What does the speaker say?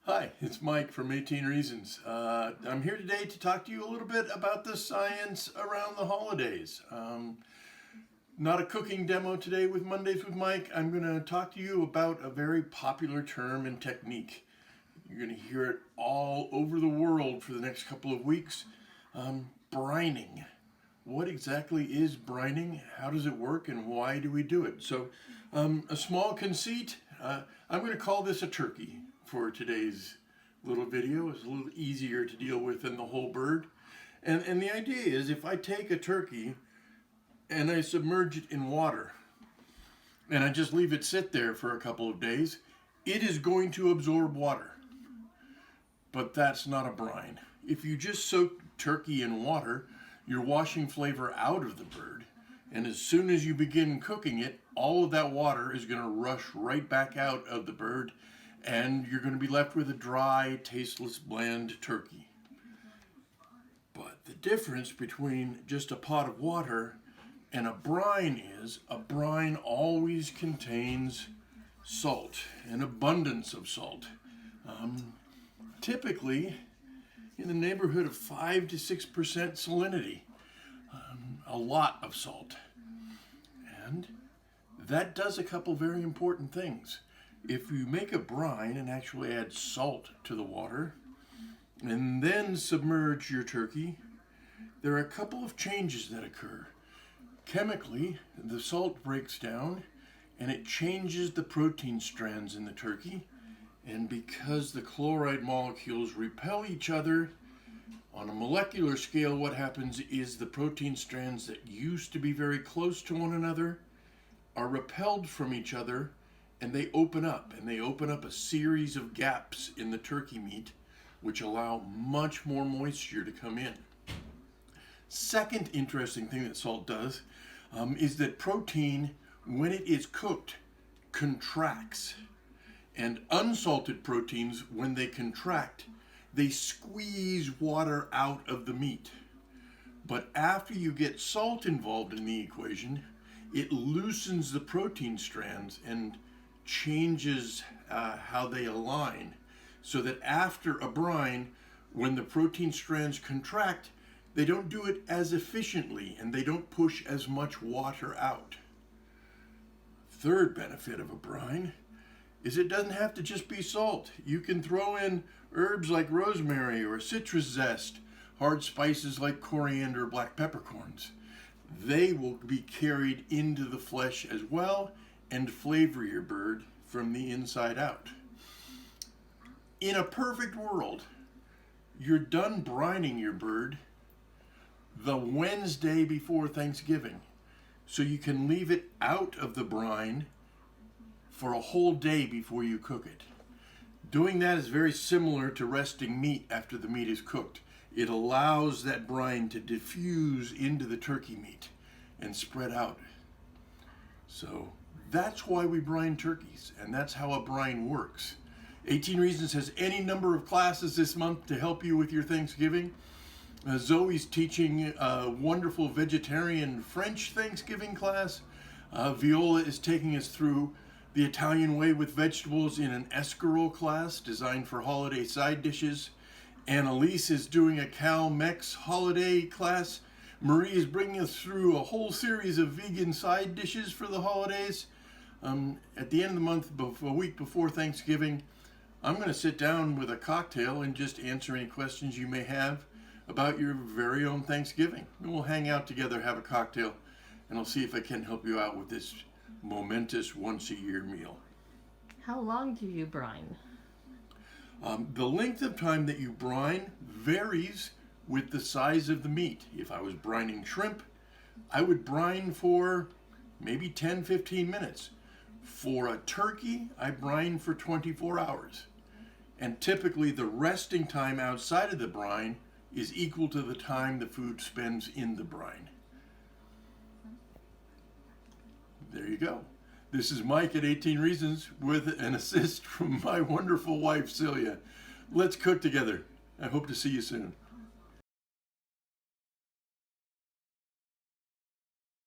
Hi, it's Mike from 18 Reasons. I'm here today to talk to you a little bit about the science around the holidays. Not a cooking demo today with Mondays with Mike. I'm going to talk to you about a very popular term and technique. You're going to hear it all over the world for the next couple of weeks. Brining. What exactly is brining? How does it work and why do we do it? So, a small conceit. I'm going to call this a turkey for today's little video. It's a little easier to deal with than the whole bird. And the idea is if I take a turkey and I submerge it in water and I just leave it sit there for a couple of days, it is going to absorb water. But that's not a brine. If you just soak turkey in water, you're washing flavor out of the bird. And as soon as you begin cooking it, all of that water is going to rush right back out of the bird, and you're going to be left with a dry, tasteless, bland turkey. But the difference between just a pot of water and a brine is a brine always contains salt, an abundance of salt. Typically in the neighborhood of 5 to 6% salinity. A lot of salt. And that does a couple very important things. If you make a brine and actually add salt to the water and then submerge your turkey, there are a couple of changes that occur. Chemically, the salt breaks down and it changes the protein strands in the turkey. And because the chloride molecules repel each other, on a molecular scale, what happens is the protein strands that used to be very close to one another are repelled from each other, and they open up a series of gaps in the turkey meat, which allow much more moisture to come in. Second interesting thing that salt does is that protein, when it is cooked, contracts. And unsalted proteins, when they contract, they squeeze water out of the meat. But after you get salt involved in the equation, it loosens the protein strands and changes how they align, so that after a brine, when the protein strands contract, they don't do it as efficiently and they don't push as much water out. Third benefit of a brine is it doesn't have to just be salt. You can throw in herbs like rosemary or citrus zest, hard spices like coriander or black peppercorns. They will be carried into the flesh as well and flavor your bird from the inside out. In a perfect world, you're done brining your bird the Wednesday before Thanksgiving, so you can leave it out of the brine for a whole day before you cook it. Doing that is very similar to resting meat after the meat is cooked. It allows that brine to diffuse into the turkey meat and spread out. So that's why we brine turkeys, and that's how a brine works. 18 Reasons has any number of classes this month to help you with your Thanksgiving. Zoe's teaching a wonderful vegetarian French Thanksgiving class. Viola is taking us through the Italian way with vegetables in an escarole class designed for holiday side dishes. Annalise is doing a Cal-Mex holiday class. Marie is bringing us through a whole series of vegan side dishes for the holidays. At the end of the month, a week before Thanksgiving, I'm going to sit down with a cocktail and just answer any questions you may have about your very own Thanksgiving. And we'll hang out together, have a cocktail, and I'll see if I can help you out with this momentous once-a-year meal. How long do you brine? The length of time that you brine varies with the size of the meat. If I was brining shrimp, I would brine for maybe 10-15 minutes. For a turkey, I brine for 24 hours. And typically the resting time outside of the brine is equal to the time the food spends in the brine. There you go. This is Mike at 18 Reasons with an assist from my wonderful wife, Celia. Let's cook together. I hope to see you soon.